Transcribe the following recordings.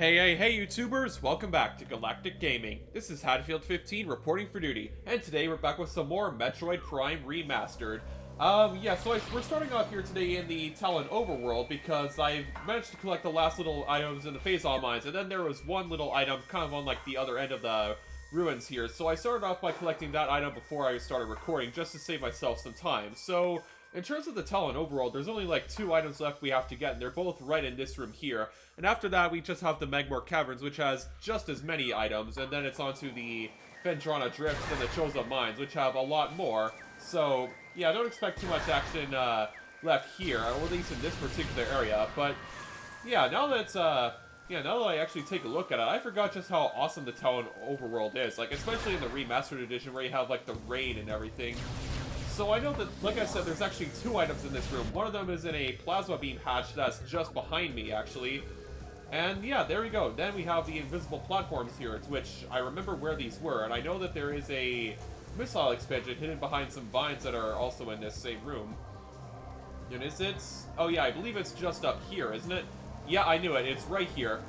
Hey, YouTubers! Welcome back to Galactic Gaming. This is Haddfield15 reporting for duty, and today we're back with some more Metroid Prime Remastered. We're starting off here today in the Talon Overworld because I've managed to collect the last little items in the Phazon Mines, and then there was one little item kind of on like the other end of the ruins here, so I started off by collecting that item before I started recording just to save myself some time. So, in terms of the Talon Overworld, there's only like 2 items left we have to get, and they're both right in this room here. And after that, we just have the Magmor Caverns, which has just as many items, and then it's onto the Phendrana Drifts and the Chozo Mines, which have a lot more. So, yeah, don't expect too much action left here, or at least in this particular area. But, yeah, now that I actually take a look at it, I forgot just how awesome the Talon Overworld is. Like, especially in the Remastered Edition, where you have, like, the rain and everything. So I know that, like I said, there's actually 2 items in this room. One of them is in a plasma beam hatch that's just behind me, actually. And yeah, there we go. Then we have the invisible platforms here, which I remember where these were. And I know that there is a missile expansion hidden behind some vines that are also in this same room. And is it? Oh yeah, I believe it's just up here, isn't it? Yeah, I knew it. It's right here.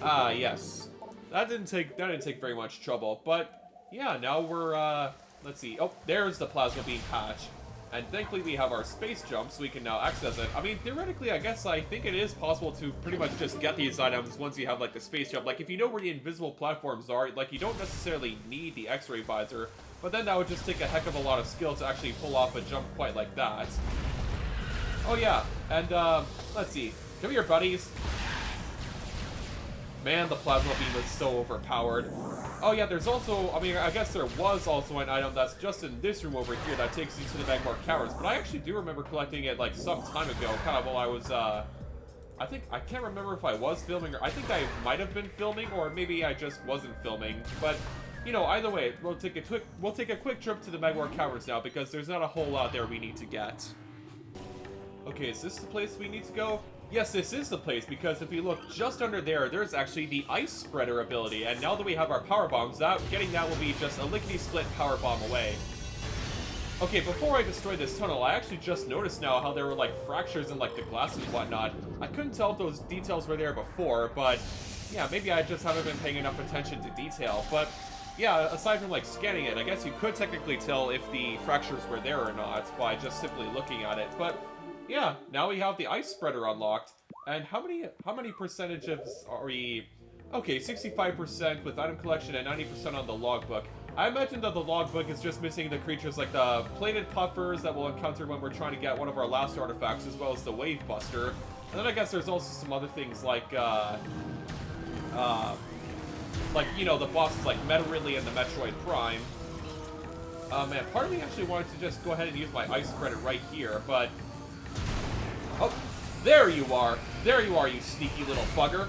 Ah, yes. That didn't take very much trouble. But yeah, now we're let's see. Oh, there's the plasma beam patch. And thankfully we have our space jump, so we can now access it. I mean, theoretically, I think it is possible to pretty much just get these items once you have, like, the space jump. Like, if you know where the invisible platforms are, like, you don't necessarily need the X-ray visor. But then that would just take a heck of a lot of skill to actually pull off a jump quite like that. Oh, yeah. And, let's see. Come here, buddies. Man, the plasma beam is so overpowered. Oh yeah, there's also, I guess there was also an item that's just in this room over here that takes you to the Magmor Caverns, but I actually do remember collecting it, like, some time ago, kind of while I was, I can't remember if I was filming, or I think I might have been filming, or maybe I just wasn't filming, but, you know, either way, we'll take a quick trip to the Magmor Caverns now, because there's not a whole lot there we need to get. Okay, is this the place we need to go? Yes, this is the place, because if you look just under there, there's actually the Ice Spreader ability, and now that we have our Power Bombs, getting that will be just a lickety-split Power Bomb away. Okay, before I destroy this tunnel, I actually just noticed now how there were, like, fractures in, like, the glass and whatnot. I couldn't tell if those details were there before, but, yeah, maybe I just haven't been paying enough attention to detail, but, yeah, aside from, like, scanning it, I guess you could technically tell if the fractures were there or not by just simply looking at it, but yeah, now we have the Ice Spreader unlocked. And how many percentages are we? Okay, 65% with item collection and 90% on the logbook. I imagine that the logbook is just missing the creatures like the plated puffers that we'll encounter when we're trying to get one of our last artifacts, as well as the Wave Buster. And then I guess there's also some other things like you know, the bosses like Metroid and the Metroid Prime. Man, part of me actually wanted to just go ahead and use my Ice Spreader right here, but oh, there you are. There you are, you sneaky little bugger.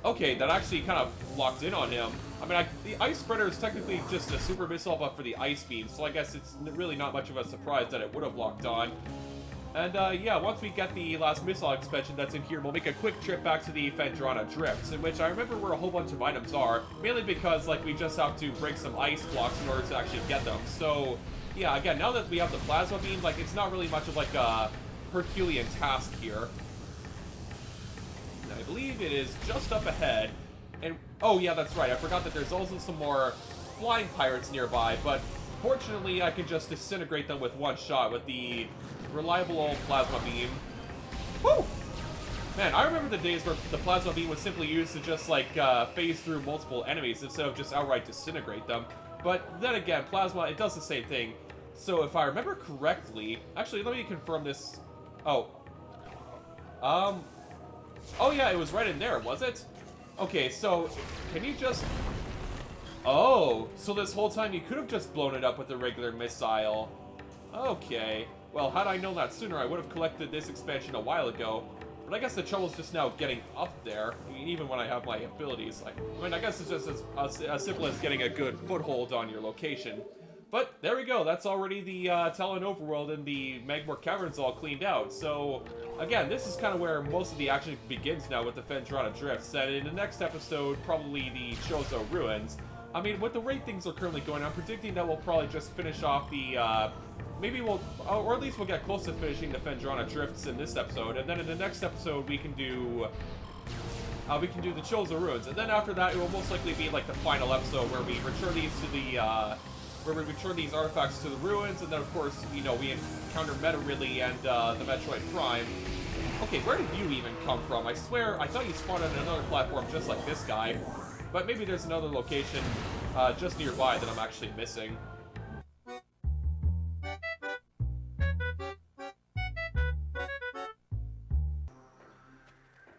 Okay, that actually kind of locked in on him. I mean, the Ice Spreader is technically just a super missile, but for the Ice Beam, so I guess it's really not much of a surprise that it would have locked on. And, yeah, once we get the last missile expansion that's in here, we'll make a quick trip back to the Phendrana Drifts, in which I remember where a whole bunch of items are, mainly because, like, we just have to break some ice blocks in order to actually get them. So, yeah, again, now that we have the Plasma Beam, like, it's not really much of, like, a Herculean task here. And I believe it is just up ahead. And oh yeah, that's right. I forgot that there's also some more flying pirates nearby, but fortunately I can just disintegrate them with one shot with the reliable old plasma beam. Woo! Man, I remember the days where the plasma beam was simply used to just like phase through multiple enemies instead of just outright disintegrate them. But then again, plasma, it does the same thing. So if I remember correctly, actually let me confirm this. Oh yeah, it was right in there, was it? Okay, so, can you just... Oh, so this whole time you could have just blown it up with a regular missile. Okay, well, had I known that sooner, I would have collected this expansion a while ago. But I guess the trouble's just now getting up there, I mean, even when I have my abilities. Like, I mean, I guess it's just as simple as getting a good foothold on your location. But there we go, that's already the Talon Overworld and the Magmor Caverns all cleaned out. So, again, this is kind of where most of the action begins now with the Phendrana Drifts. And in the next episode, probably the Chozo Ruins. I mean, with the rate things are currently going, I'm predicting that we'll probably just finish off the, maybe we'll, or at least we'll get close to finishing the Phendrana Drifts in this episode. And then in the next episode, we can do we can do the Chozo ruins, and then after that, it will most likely be like the final episode where we return these to the, where we return these artifacts to the ruins, and then of course, you know, we encounter Metroid and the Metroid Prime. Okay, where did you even come from? I swear, I thought you spawned on another platform just like this guy, but maybe there's another location just nearby that I'm actually missing.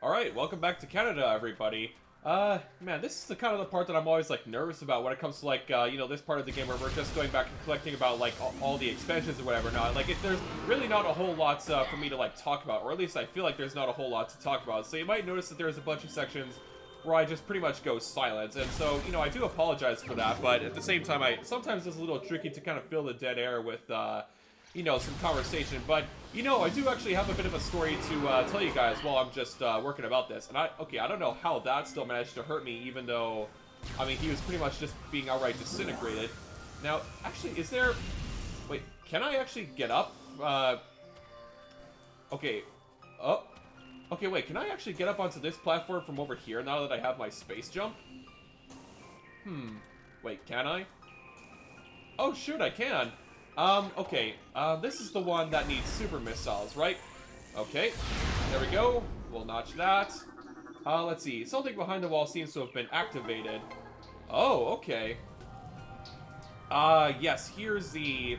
Alright, welcome back to Canada, everybody. Man, this is the kind of the part that I'm always, like, nervous about when it comes to, like, you know, this part of the game where we're just going back and collecting about, like, all the expansions or whatever. Now, like, there's really not a whole lot for me to, like, talk about, or at least I feel like there's not a whole lot to talk about. So you might notice that there's a bunch of sections where I just pretty much go silent, and so, you know, I do apologize for that, but at the same time, sometimes it's a little tricky to kind of fill the dead air with, you know, some conversation, but, you know, I do actually have a bit of a story to tell you guys while I'm just working about this, and I don't know how that still managed to hurt me, even though, I mean, he was pretty much just being outright disintegrated. Now, actually, is there, wait, can I actually get up? Okay, oh, okay, wait, can I actually get up onto this platform from over here now that I have my space jump? Wait, can I? Oh, shoot, I can. Okay, this is the one that needs super missiles, right? Okay, there we go. We'll notch that. Let's see. Something behind the wall seems to have been activated. Oh, okay. Yes, here's the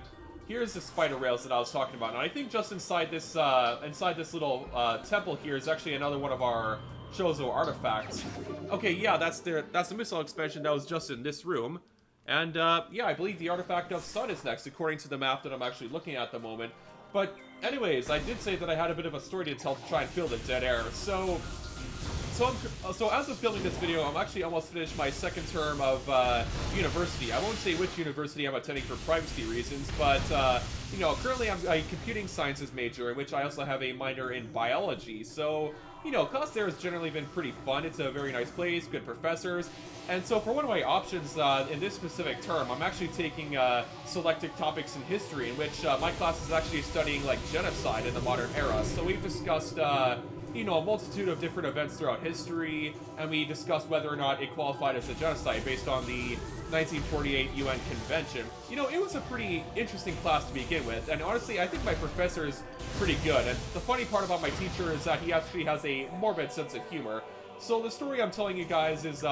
spider rails that I was talking about. And I think just inside this little, temple here is actually another one of our Chozo Artifacts. Okay, yeah, that's the missile expansion that was just in this room. And, yeah, I believe the Artifact of Sun is next, according to the map that I'm actually looking at the moment. But, anyways, I did say that I had a bit of a story to tell to try and fill the dead air. So as of filming this video, I'm actually almost finished my second term of, university. I won't say which university I'm attending for privacy reasons, but, you know, currently I'm a computing sciences major, in which I also have a minor in biology. So, you know, class there has generally been pretty fun. It's a very nice place, good professors. And so for one of my options in this specific term, I'm actually taking selected topics in history, in which my class is actually studying, like, genocide in the modern era. So we've discussed, you know, a multitude of different events throughout history, and we discussed whether or not it qualified as a genocide based on the 1948 UN Convention. You know, it was a pretty interesting class to begin with, and honestly, I think my professor is pretty good. And the funny part about my teacher is that he actually has a morbid sense of humor. So the story I'm telling you guys is,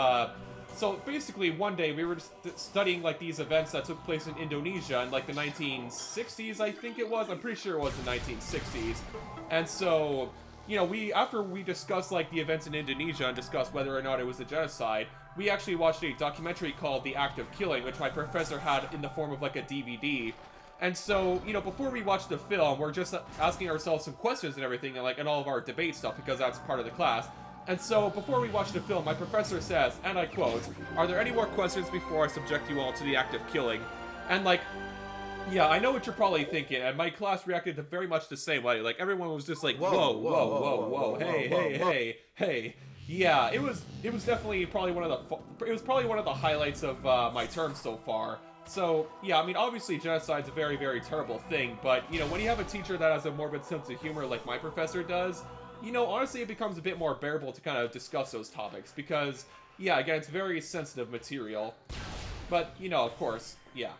so basically one day we were just studying, like, these events that took place in Indonesia in, like, the 1960s, I think it was. I'm pretty sure it was the 1960s. And so, you know, after we discussed, like, the events in Indonesia and discussed whether or not it was a genocide, we actually watched a documentary called The Act of Killing, which my professor had in the form of, like, a DVD. And so, you know, before we watch the film, we're just asking ourselves some questions and everything, and, like, and all of our debate stuff, because that's part of the class. And so, before we watch the film, my professor says, and I quote, "Are there any more questions before I subject you all to the act of killing?" And, like, yeah, I know what you're probably thinking, and my class reacted very much the same way. Like, everyone was just like, whoa, hey. Yeah, it was definitely probably one of the highlights of my term so far. So, yeah, I mean, obviously genocide's a very, very terrible thing, but, you know, when you have a teacher that has a morbid sense of humor like my professor does, you know, honestly, it becomes a bit more bearable to kind of discuss those topics, because, yeah, again, it's very sensitive material. But, you know, of course, yeah.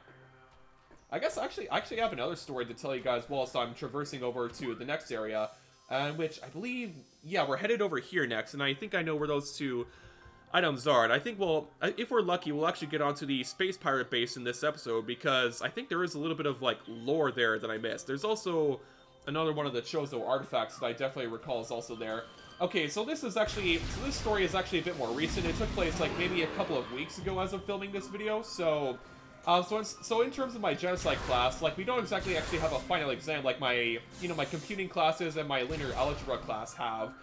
I guess I actually have another story to tell you guys whilst I'm traversing over to the next area, which I believe, yeah, we're headed over here next, and I think I know where those two items are. And I think if we're lucky, we'll actually get onto the Space Pirate base in this episode, because I think there is a little bit of, like, lore there that I missed. There's also another one of the Chozo artifacts that I definitely recall is also there. Okay, so this story is actually a bit more recent. It took place, like, maybe a couple of weeks ago as of filming this video, so in terms of my genocide class, like, we don't exactly actually have a final exam like my computing classes and my linear algebra class have.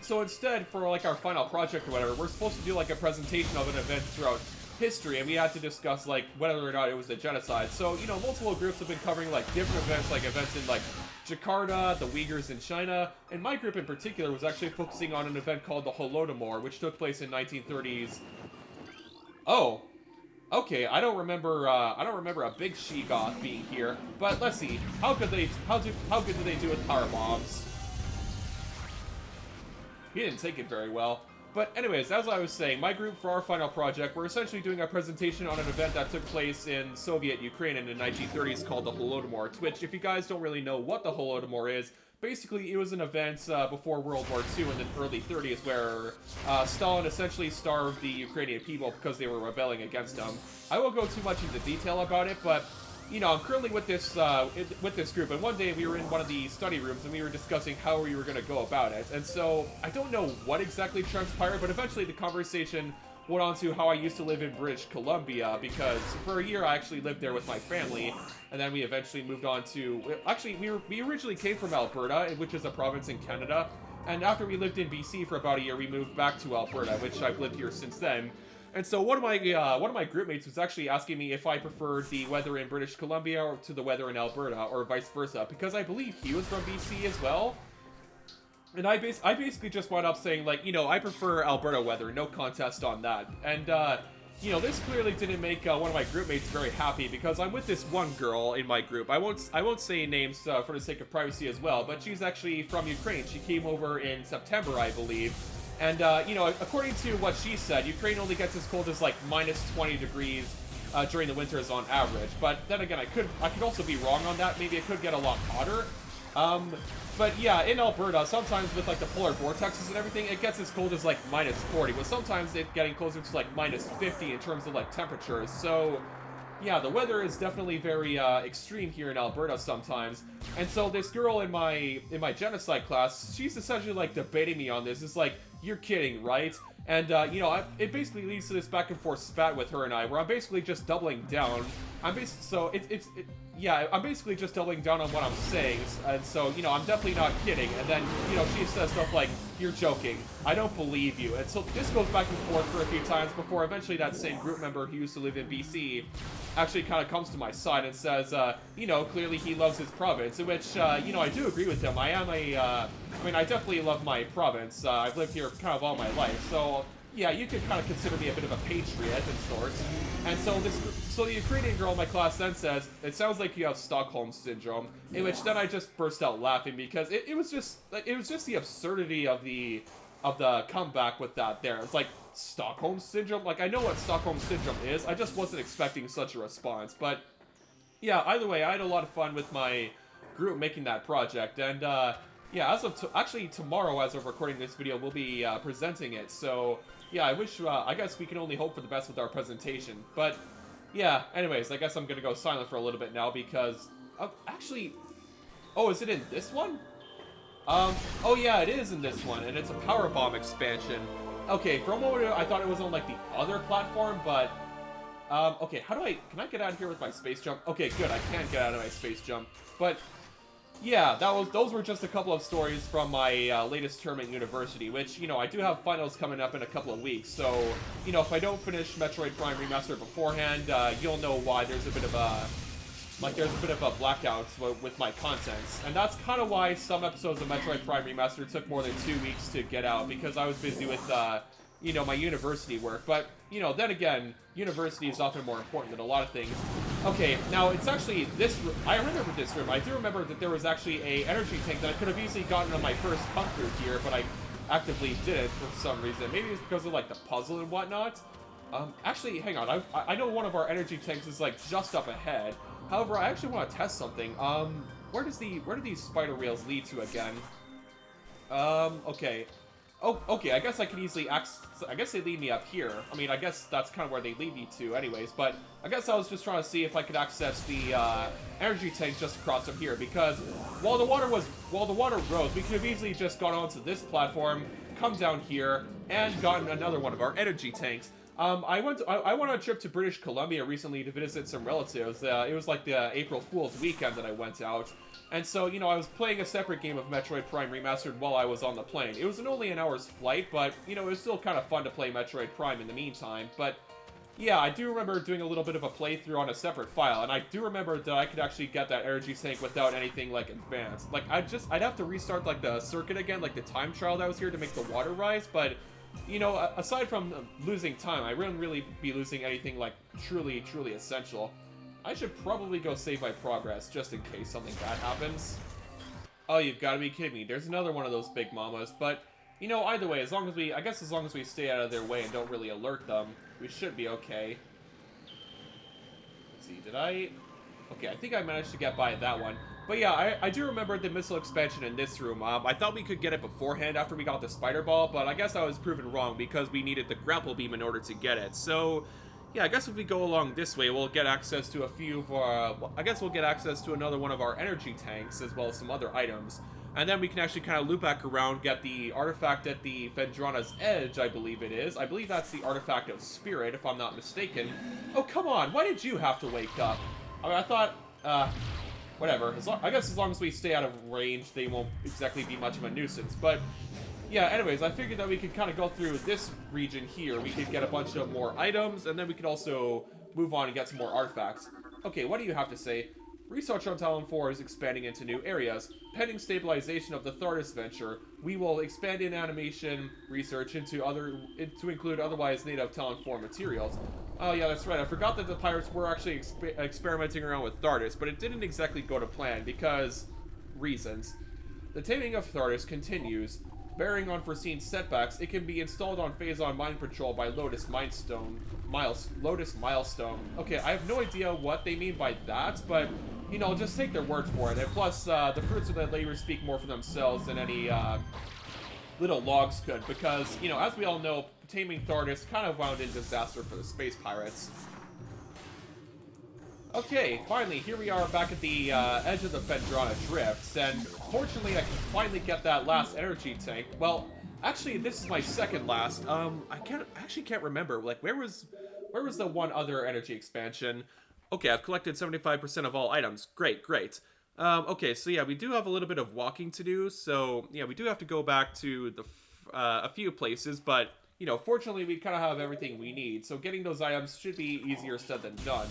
So instead, for, like, our final project or whatever, we're supposed to do, like, a presentation of an event throughout history, and we had to discuss, like, whether or not it was a genocide. So, you know, multiple groups have been covering, like, different events, like events in, like, Jakarta, the Uyghurs in China, and my group in particular was actually focusing on an event called the Holodomor, which took place in 1930s. Oh. Okay, I don't remember a big she-goth being here, but let's see. How good do they do with power bombs? he didn't take it very well. But anyways, as I was saying, my group, for our final project, we're essentially doing a presentation on an event that took place in Soviet Ukraine in the 1930s called the Holodomor, which, if you guys don't really know what the Holodomor is, basically it was an event before World War II in the early 30s where Stalin essentially starved the Ukrainian people because they were rebelling against him. I won't go too much into detail about it, but you know, I'm currently with this group, and one day we were in one of the study rooms, and we were discussing how we were going to go about it. And so, I don't know what exactly transpired, but eventually the conversation went on to how I used to live in British Columbia, because for a year I actually lived there with my family, and then we eventually moved on to... Actually, we originally came from Alberta, which is a province in Canada, and after we lived in BC for about a year, we moved back to Alberta, which I've lived here since then. And so one of my group mates was actually asking me if I preferred the weather in British Columbia or to the weather in Alberta, or vice versa, because I believe he was from BC as well. And I basically just wound up saying, like, you know, I prefer Alberta weather, no contest on that. And you know, this clearly didn't make one of my group mates very happy, because I'm with this one girl in my group. I won't say names for the sake of privacy as well, but she's actually from Ukraine. She came over in September, I believe. And, you know, according to what she said, Ukraine only gets as cold as, like, minus 20 degrees during the winters on average. But then again, I could also be wrong on that. Maybe it could get a lot hotter. But yeah, in Alberta, sometimes with, like, the polar vortexes and everything, it gets as cold as, like, minus 40. But sometimes it's getting closer to, like, minus 50 in terms of, like, temperatures. So... yeah, the weather is definitely very extreme here in Alberta sometimes. And so this girl in my genocide class, she's essentially like debating me on this. It's like, you're kidding, right? And you know, it basically leads to this back and forth spat with her and I, where I'm basically just doubling down. I'm basically just doubling down on what I'm saying. And so, you know, I'm definitely not kidding. And then, you know, she says stuff like, you're joking. I don't believe you. And so this goes back and forth for a few times before eventually that same group member who used to live in BC actually kind of comes to my side and says, you know, clearly he loves his province, in which, you know, I do agree with him. I definitely love my province. I've lived here kind of all my life, so, yeah, you could kind of consider me a bit of a patriot in sorts. And so the Ukrainian girl in my class then says, it sounds like you have Stockholm Syndrome, in which then I just burst out laughing, because it was just the absurdity of the comeback with that there. It's like, Stockholm Syndrome? Like, I know what Stockholm Syndrome is, I just wasn't expecting such a response. But, yeah, either way, I had a lot of fun with my group making that project, and, yeah, actually tomorrow, as of recording this video, we'll be presenting it, so, yeah, I guess we can only hope for the best with our presentation. But, yeah, anyways, I guess I'm gonna go silent for a little bit now, because, actually, oh, is it in this one? Oh yeah, it is in this one, and it's a Power Bomb expansion. Okay, for a moment I thought it was on, like, the other platform, but, okay, can I get out of here with my space jump? Okay, good, I can get out of my space jump, but, yeah, those were just a couple of stories from my, latest term at university, which, you know, I do have finals coming up in a couple of weeks, so, you know, if I don't finish Metroid Prime Remastered beforehand, you'll know why there's a bit of a blackout with my contents. And that's kind of why some episodes of Metroid Prime Remastered took more than 2 weeks to get out, because I was busy with, you know, my university work. But, you know, then again, university is often more important than a lot of things. Okay, now it's actually this room. I remember this room. I do remember that there was actually a energy tank that I could have easily gotten on my first come through here, but I actively didn't for some reason. Maybe it's because of, like, the puzzle and whatnot. Actually, hang on. I know one of our energy tanks is, like, just up ahead. However, I actually want to test something. Where do these spider rails lead to again? Okay. Oh, okay, I guess I can easily I guess they lead me up here. I mean, I guess that's kind of where they lead me to anyways, but I guess I was just trying to see if I could access the, energy tank just across from here, because while the water rose, we could have easily just gone onto this platform, come down here, and gotten another one of our energy tanks. I went on a trip to British Columbia recently to visit some relatives. It was like the April Fool's weekend that I went out. And so, you know, I was playing a separate game of Metroid Prime Remastered while I was on the plane. It was only an hour's flight, but, you know, it was still kind of fun to play Metroid Prime in the meantime. But, yeah, I do remember doing a little bit of a playthrough on a separate file, and I do remember that I could actually get that energy tank without anything, like, advanced. Like, I'd have to restart, like, the circuit again, like the time trial that was here to make the water rise, but... you know, aside from losing time, I wouldn't really be losing anything, like, truly essential. I should probably go save my progress, just in case something bad happens. Oh, you've got to be kidding me. There's another one of those big mamas, but, You know, either way, as long as we, I guess as long as we stay out of their way and don't really alert them, we should be okay. Let's see, did I... Okay, I think I managed to get by that one. But yeah, I do remember the missile expansion in this room. I thought we could get it beforehand after we got the spider ball, but I guess I was proven wrong because we needed the grapple beam in order to get it. So, yeah, I guess if we go along this way, we'll get access to a few of our... I guess we'll get access to another one of our energy tanks, as well as some other items. And then we can actually kind of loop back around, get the artifact at the Phendrana's Edge, I believe it is. I believe that's the artifact of Spirit, if I'm not mistaken. Oh, come on, why did you have to wake up? I mean, I thought, whatever. I guess as long as we stay out of range, they won't exactly be much of a nuisance. But, yeah, anyways, I figured that we could kind of go through this region here. We could get a bunch of more items, and then we could also move on and get some more artifacts. Okay, what do you have to say? Research on Talon 4 is expanding into new areas. Pending stabilization of the Thardis venture, we will expand in animation research to include otherwise native Talon 4 materials. Oh yeah, that's right. I forgot that the pirates were actually experimenting around with Thardis, but it didn't exactly go to plan because reasons. The taming of Thardis continues. Bearing unforeseen setbacks, it can be installed on Phazon Mine Patrol by Lotus Milestone. Okay, I have no idea what they mean by that, but, you know, just take their word for it. And plus, the fruits of that labor speak more for themselves than any, little logs could, because, you know, as we all know, taming Thardis kind of wound in disaster for the space pirates. Okay, finally, here we are back at the edge of the Phendrana Drifts, and fortunately I can finally get that last energy tank. Well, actually, this is my second last. I actually can't remember. Like, where was the one other energy expansion? Okay, I've collected 75% of all items. Great, great. Okay, so yeah, we do have a little bit of walking to do, so yeah, we do have to go back to the a few places, but, you know, fortunately we kind of have everything we need, so getting those items should be easier said than done.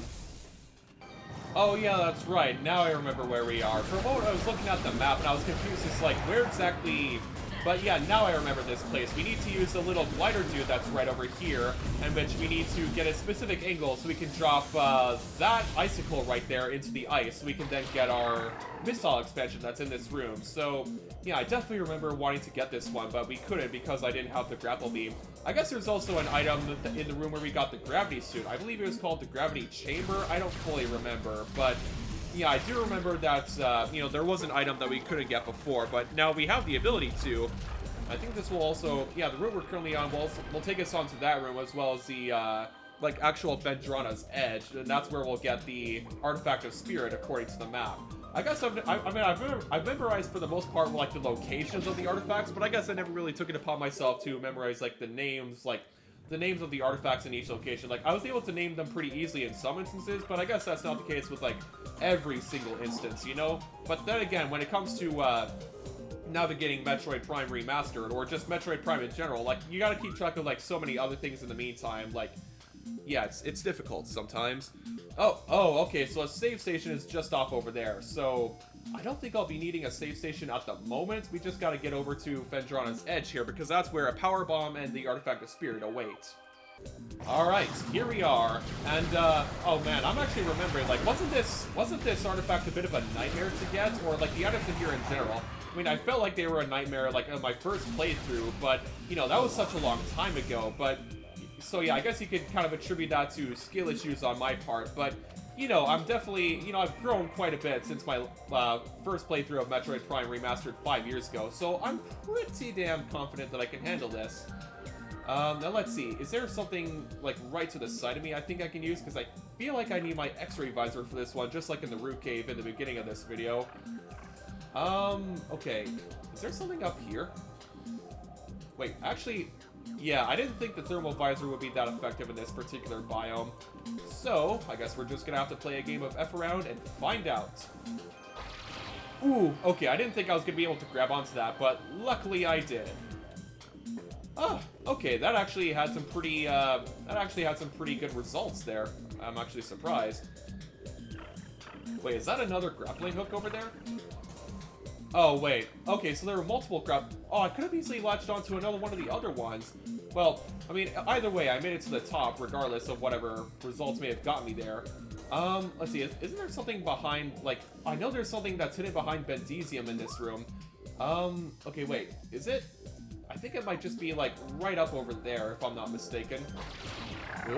Oh yeah, that's right. Now I remember where we are. For a moment I was looking at the map and I was confused. It's like, where exactly... But yeah, now I remember this place. We need to use the little glider dude that's right over here, in which we need to get a specific angle so we can drop that icicle right there into the ice, so we can then get our missile expansion that's in this room. So yeah, I definitely remember wanting to get this one, but we couldn't because I didn't have the grapple beam. I guess there's also an item in the room where we got the gravity suit. I believe it was called the gravity chamber. I don't fully remember, but yeah, I do remember that, you know, there was an item that we couldn't get before, but now we have the ability to. I think this will also, yeah, the room we're currently on will take us onto that room, as well as the, like, actual Phendrana's Edge, and that's where we'll get the Artifact of Spirit, according to the map. I guess I've memorized for the most part, like, the locations of the artifacts, but I guess I never really took it upon myself to memorize, like, the names of the artifacts in each location. Like, I was able to name them pretty easily in some instances, but I guess that's not the case with, like, every single instance, you know? But then again, when it comes to, navigating Metroid Prime Remastered, or just Metroid Prime in general, like, you gotta keep track of, like, so many other things in the meantime, like, yeah, it's difficult sometimes. Oh, okay, so a save station is just off over there, so I don't think I'll be needing a save station at the moment. We just gotta get over to Phendrana's Edge here, because that's where a power bomb and the Artifact of Spirit await. Alright, here we are, and, oh man, I'm actually remembering, like, wasn't this artifact a bit of a nightmare to get, or, like, the items in here in general? I mean, I felt like they were a nightmare, like, on my first playthrough, but, you know, that was such a long time ago, but, so yeah, I guess you could kind of attribute that to skill issues on my part, but, you know, I'm definitely, you know, I've grown quite a bit since my first playthrough of Metroid Prime Remastered 5 years ago, so I'm pretty damn confident that I can handle this. Now let's see, is there something, like, right to the side of me I think I can use? Because I feel like I need my X-ray visor for this one, just like in the root cave in the beginning of this video. Okay, is there something up here? Wait, actually, yeah, I didn't think the thermal visor would be that effective in this particular biome. So, I guess we're just gonna have to play a game of F around and find out. Ooh, okay, I didn't think I was gonna be able to grab onto that, but luckily I did. Oh, okay, that actually had some pretty good results there. I'm actually surprised. Wait, is that another grappling hook over there? Oh, wait. Okay, so there were multiple Oh, I could have easily latched onto another one of the other ones. Well, I mean, either way, I made it to the top, regardless of whatever results may have got me there. Let's see, isn't there something behind, like, I know there's something that's hidden behind Bendesium in this room. Okay, wait, is it? I think it might just be, like, right up over there, if I'm not mistaken.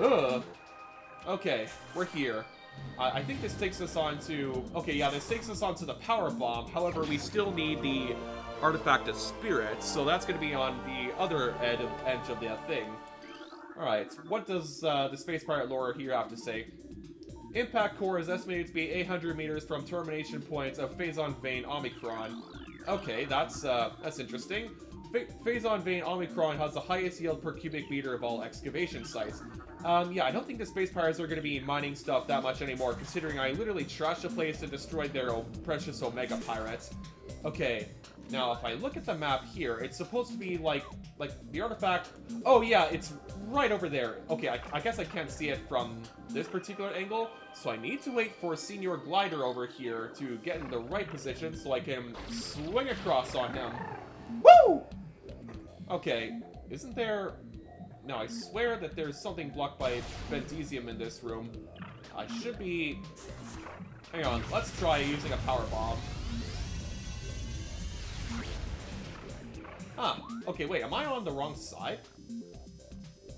Ugh. Okay, we're here. I think this takes us on to... Okay, yeah, this takes us on to the power bomb. However, we still need the artifact of spirits, so that's going to be on the other edge of the thing. Alright, what does the Space Pirate lore here have to say? Impact core is estimated to be 800 meters from termination points of Phazon Vein Omicron. Okay, that's interesting. Phazon Vein Omicron has the highest yield per cubic meter of all excavation sites. Yeah, I don't think the Space Pirates are going to be mining stuff that much anymore, considering I literally trashed the place and destroyed their precious Omega Pirates. Okay, now if I look at the map here, it's supposed to be like the artifact... Oh yeah, it's right over there. Okay, I guess I can't see it from this particular angle, so I need to wait for Senior Glider over here to get in the right position so I can swing across on him. Woo! Okay, isn't there... No, I swear that there's something blocked by Bendesium in this room. I should be... Hang on, let's try using a power bomb. Huh, okay, wait, am I on the wrong side?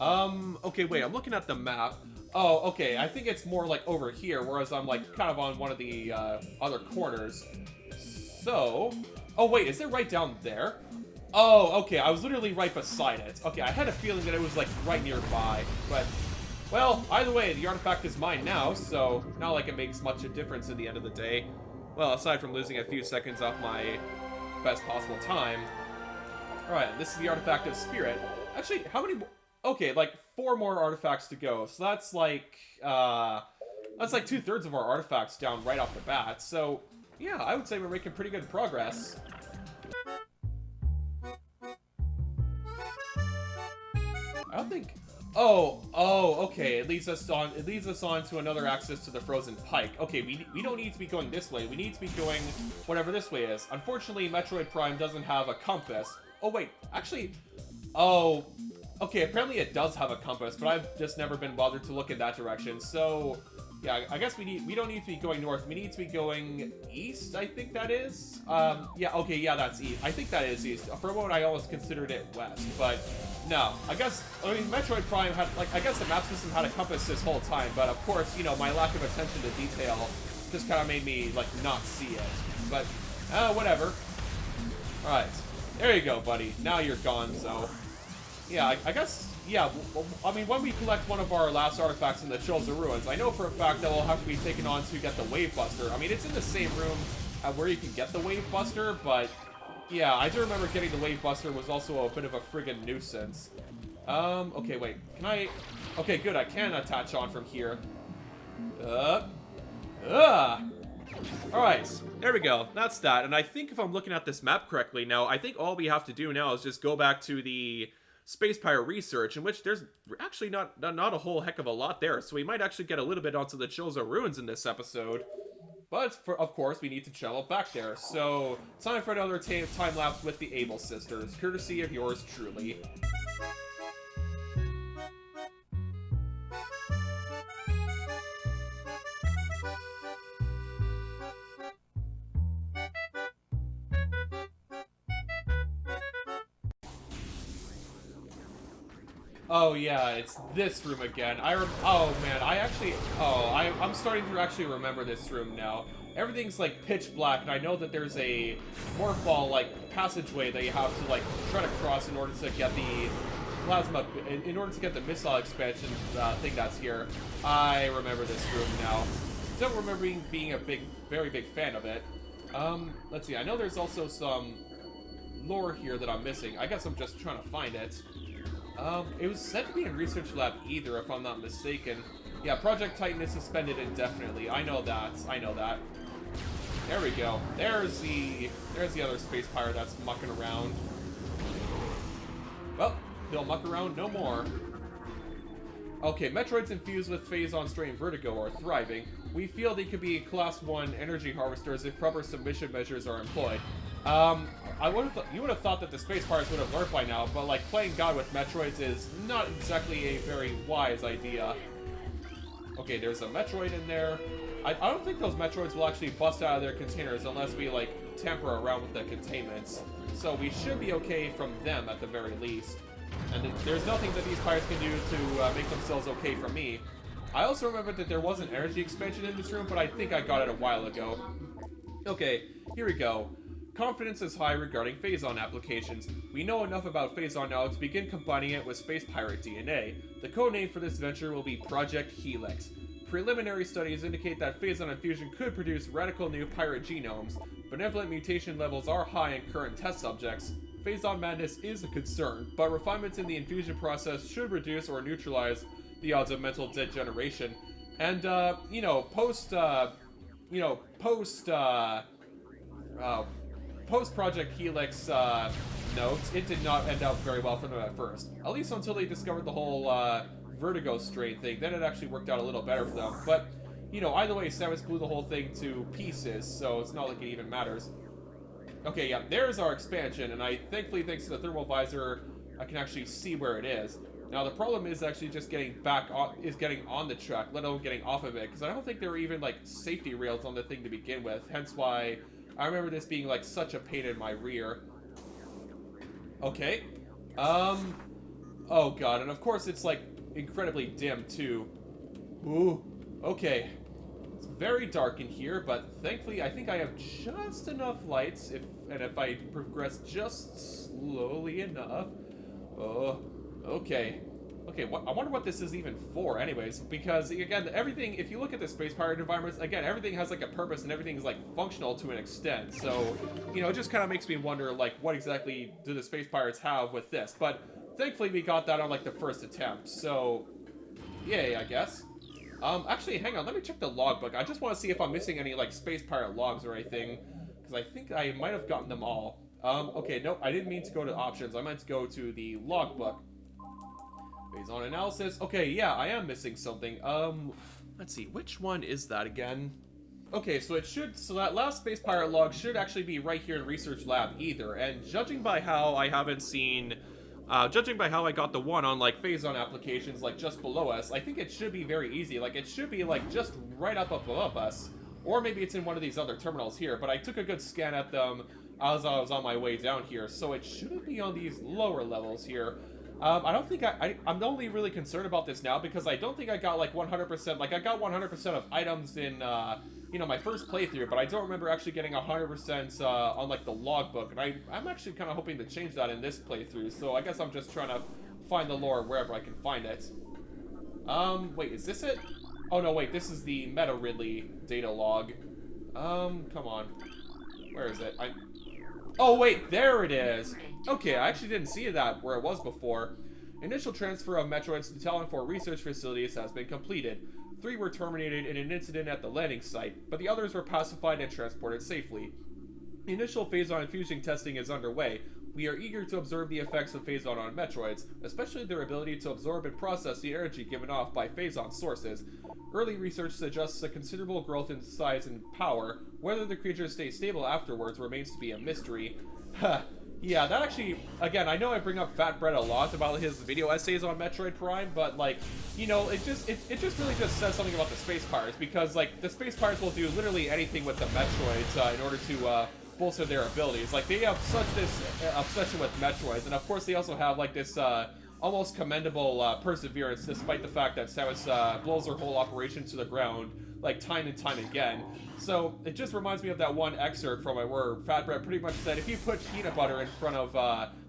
Okay, wait, I'm looking at the map. Oh, okay, I think it's more like over here, whereas I'm like kind of on one of the other corners. So... Oh, wait, is it right down there? Oh, okay, I was literally right beside it. Okay, I had a feeling that it was, like, right nearby, but... Well, either way, the artifact is mine now, so not like it makes much a difference in the end of the day. Well, aside from losing a few seconds off my best possible time. Alright, this is the artifact of spirit. Actually, how many more? Okay, like, 4 more artifacts to go, so that's like 2/3 of our artifacts down right off the bat, so... Yeah, I would say we're making pretty good progress. I don't think... Oh, okay. It leads us on to another access to the frozen pike. Okay, we don't need to be going this way. We need to be going whatever this way is. Unfortunately, Metroid Prime doesn't have a compass. Oh, wait. Actually... Oh... Okay, apparently it does have a compass, but I've just never been bothered to look in that direction. So, yeah, I guess we don't need to be going north. We need to be going east, I think that is. Yeah, okay, yeah, that's east. I think that is east. For a moment, I almost considered it west, but no. I mean, Metroid Prime had, like, I guess the map system had a compass this whole time, but of course, you know, my lack of attention to detail just kind of made me, like, not see it. But, whatever. Alright. There you go, buddy. Now you're gone, so... Yeah, I guess, yeah, I mean, when we collect one of our last artifacts in the Chozo Ruins, I know for a fact that we'll have to be taken on to get the Wave Buster. I mean, it's in the same room where you can get the Wave Buster, but, yeah, I do remember getting the Wave Buster was also a bit of a friggin' nuisance. Okay, wait, can I... Okay, good, I can attach on from here. Alright, there we go, that's that, and I think if I'm looking at this map correctly now, I think all we have to do now is just go back to the... Space Pirate Research, in which there's actually not a whole heck of a lot there, so we might actually get a little bit onto the Chozo Ruins in this episode. But, of course, we need to travel back there, so time for another time-lapse with the Able Sisters, courtesy of yours truly. Oh yeah, it's this room again. Oh man, I'm starting to actually remember this room now. Everything's like pitch black, and I know that there's a morphball like passageway that you have to like try to cross in order to get the plasma, in order to get the missile expansion thing that's here. I remember this room now. Don't remember being a very big fan of it. Let's see. I know there's also some lore here that I'm missing. I guess I'm just trying to find it. It was said to be in Research Lab Either, if I'm not mistaken. Yeah, Project Titan is suspended indefinitely. I know that. There we go. There's the other space pirate that's mucking around. Well, he'll muck around no more. Okay, Metroids infused with Phazon Strain Vertigo are thriving. We feel they could be Class 1 energy harvesters if proper submission measures are employed. You would have thought that the Space Pirates would have learned by now, but like playing God with Metroids is not exactly a very wise idea. Okay, there's a Metroid in there. I don't think those Metroids will actually bust out of their containers unless we, like, tamper around with the containments. So we should be okay from them at the very least. And there's nothing that these pirates can do to make themselves okay from me. I also remember that there was an energy expansion in this room, but I think I got it a while ago. Okay, here we go. Confidence is high regarding Phazon applications. We know enough about Phazon now to begin combining it with space pirate DNA. The codename for this venture will be Project Helix. Preliminary studies indicate that Phazon infusion could produce radical new pirate genomes. Benevolent mutation levels are high in current test subjects. Phazon madness is a concern, but refinements in the infusion process should reduce or neutralize the odds of mental degeneration. And, post-Project Helix notes, it did not end up very well for them at first. At least until they discovered the whole Vertigo strain thing. Then it actually worked out a little better for them. But, either way, Samus blew the whole thing to pieces, so it's not like it even matters. Okay, yeah, there's our expansion, and thankfully, thanks to the thermal visor, I can actually see where it is. Now, the problem is actually just getting on the track, let alone getting off of it, because I don't think there were even, like, safety rails on the thing to begin with, hence why I remember this being, like, such a pain in my rear. Okay. Oh god, and of course it's, like, incredibly dim, too. Ooh, okay. It's very dark in here, but thankfully I think I have just enough lights, if I progress just slowly enough. Oh, okay. Okay, I wonder what this is even for, anyways, because, again, everything, if you look at the space pirate environments, again, everything has, like, a purpose, and everything's, like, functional to an extent, so, it just kind of makes me wonder, like, what exactly do the space pirates have with this, but thankfully we got that on, like, the first attempt, so, yay, I guess. Actually, hang on, let me check the logbook. I just want to see if I'm missing any, like, space pirate logs or anything, because I think I might have gotten them all. Okay, nope, I didn't mean to go to options, I meant to go to the logbook. Phazon analysis. Okay, yeah, I am missing something. Let's see, which one is that again? Okay, so that last space pirate log should actually be right here in Research Lab either, and judging by how I got the one on, like, Phazon applications, like, just below us, I think it should be very easy. Like, it should be, like, just right up above us, or maybe it's in one of these other terminals here, but I took a good scan at them as I was on my way down here, so it shouldn't be on these lower levels here. I don't think I'm only really concerned about this now because I don't think I got, like, 100%, like, I got 100% of items in, my first playthrough, but I don't remember actually getting 100% on, like, the logbook, and I'm actually kind of hoping to change that in this playthrough, so I guess I'm just trying to find the lore wherever I can find it. Wait, is this it? Oh, no, wait, this is the Meta Ridley data log. Come on. Where is it? Oh, wait, there it is! Okay, I actually didn't see that where it was before. Initial transfer of Metroids to Talon 4 research facilities has been completed. 3 were terminated in an incident at the landing site, but the others were pacified and transported safely. Initial Phazon infusion testing is underway. We are eager to observe the effects of Phazon on Metroids, especially their ability to absorb and process the energy given off by Phazon sources. Early research suggests a considerable growth in size and power. Whether the creatures stay stable afterwards remains to be a mystery. Yeah, that actually, again, I know I bring up Fat Bread a lot about his video essays on Metroid Prime, but, like, it just really just says something about the Space Pirates, because, like, the Space Pirates will do literally anything with the Metroids in order to bolster their abilities. Like, they have such this obsession with Metroids, and of course they also have, like, this almost commendable perseverance, despite the fact that Samus blows her whole operation to the ground, like, time and time again. So, it just reminds me of that one excerpt from it where Fat Bread pretty much said if you put peanut butter in front of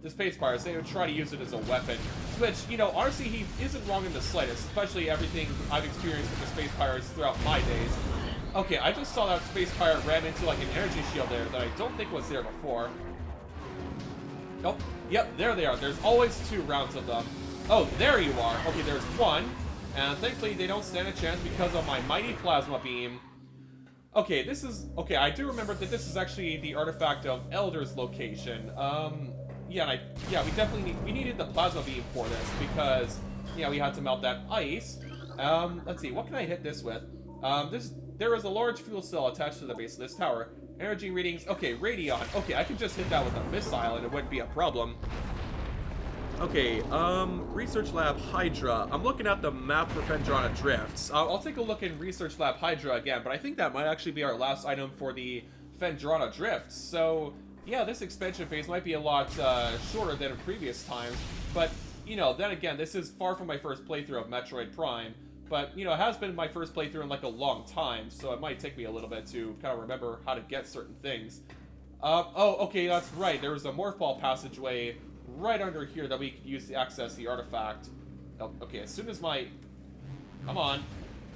the Space Pirates, they would try to use it as a weapon. Which, honestly, he isn't wrong in the slightest, especially everything I've experienced with the Space Pirates throughout my days. Okay, I just saw that Space Pirate ran into, like, an energy shield there that I don't think was there before. Nope. Yep, there they are. There's always 2 rounds of them. Oh, there you are. Okay, there's 1. And thankfully, they don't stand a chance because of my mighty plasma beam. Okay, okay, I do remember that this is actually the artifact of Elder's location. Yeah, we needed the plasma beam for this because, we had to melt that ice. Let's see, what can I hit this with? There is a large fuel cell attached to the base of this tower. Energy readings, okay, Radion. Okay, I can just hit that with a missile and it wouldn't be a problem. Okay, Research Lab Hydra. I'm looking at the map for Phendrana Drifts. I'll take a look in Research Lab Hydra again, but I think that might actually be our last item for the Phendrana Drifts. So, yeah, this expansion phase might be a lot shorter than in previous times, but, you know, then again, this is far from my first playthrough of Metroid Prime, but, you know, it has been my first playthrough in, like, a long time, so it might take me a little bit to kind of remember how to get certain things. Oh, okay, that's right. There was a Morph Ball passageway right under here that we could use to access the artifact. Oh, okay, as soon as my... Come on.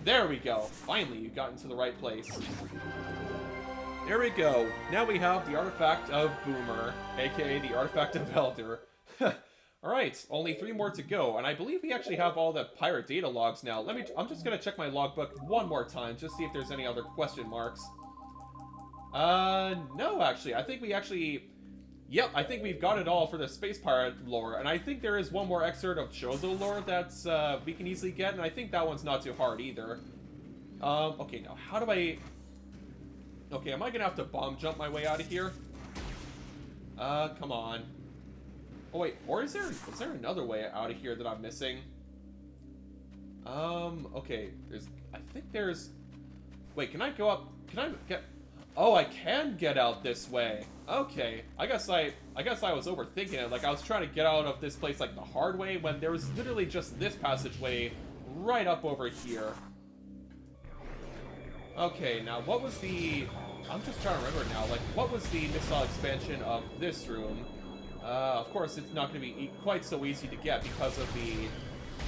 There we go. Finally, you got into the right place. There we go. Now we have the artifact of Boomer, aka the artifact of Elder. Alright, only 3 more to go, and I believe we actually have all the pirate data logs now. I'm just gonna check my logbook one more time, just see if there's any other question marks. No, actually. I think we actually... Yep, I think we've got it all for the Space Pirate lore, and I think there is one more excerpt of Chozo lore that's, we can easily get, and I think that one's not too hard either. Okay, now, how do I... Okay, am I gonna have to bomb jump my way out of here? Come on. Oh, wait, or is there another way out of here that I'm missing? Okay, I think there's... Wait, can I go up... Can I get... Oh, I can get out this way. Okay. I guess I was overthinking it. Like, I was trying to get out of this place, like, the hard way, when there was literally just this passageway right up over here. Okay, now, what was the... I'm just trying to remember now. Like, what was the missile expansion of this room? Of course, it's not going to be quite so easy to get because of the...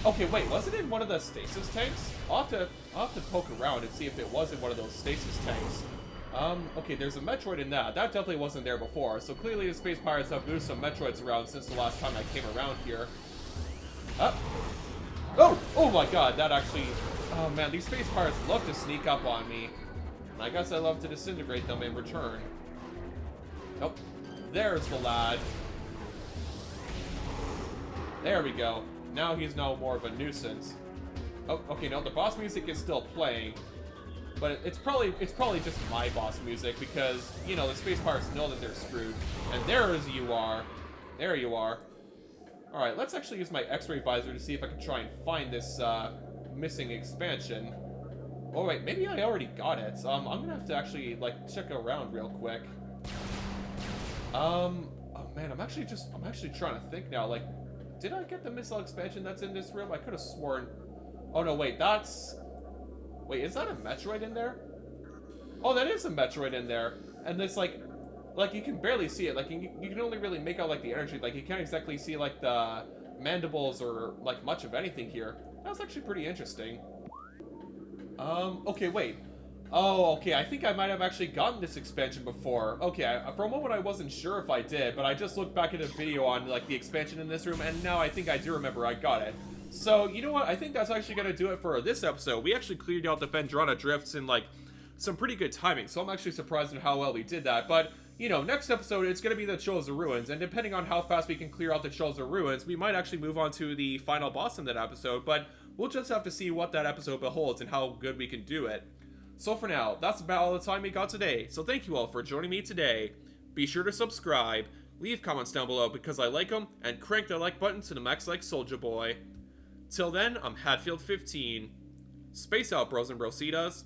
Okay, wait, was it in one of the stasis tanks? I'll have to poke around and see if it was in one of those stasis tanks. Okay, there's a Metroid in that. That definitely wasn't there before, so clearly the Space Pirates have moved some Metroids around since the last time I came around here. Oh! Oh my god, that actually... Oh man, these Space Pirates love to sneak up on me. And I guess I love to disintegrate them in return. Nope. There's the lad. There we go. Now he's no more of a nuisance. Oh, okay, no, the boss music is still playing. But it's probably just my boss music because, you know, the Space Pirates know that they're screwed. And there you are. There you are. Alright, let's actually use my X-ray visor to see if I can try and find this missing expansion. Oh wait, maybe I already got it. I'm gonna have to actually, like, check around real quick. Oh man, I'm actually trying to think now, like, did I get the missile expansion that's in this room? I could have sworn... Oh no, wait, that's... Wait, is that a Metroid in there? Oh, that is a Metroid in there. And it's like you can barely see it. Like, you can only really make out, like, the energy. Like, you can't exactly see, like, the mandibles or, like, much of anything here. That's actually pretty interesting. Okay, wait. Oh, okay, I think I might have actually gotten this expansion before. Okay, for a moment I wasn't sure if I did, but I just looked back at a video on, like, the expansion in this room, and now I think I do remember I got it. So, you know what? I think that's actually going to do it for this episode. We actually cleared out the Phendrana Drifts in, like, some pretty good timing, so I'm actually surprised at how well we did that. But, you know, next episode, it's going to be the Chozo Ruins, and depending on how fast we can clear out the Chozo Ruins, we might actually move on to the final boss in that episode, but we'll just have to see what that episode beholds and how good we can do it. So for now, that's about all the time we got today, so thank you all for joining me today. Be sure to subscribe, leave comments down below because I like them, and crank the like button to the max like Soldier Boy. Till then, I'm Hatfield15. Space out, bros and brositas.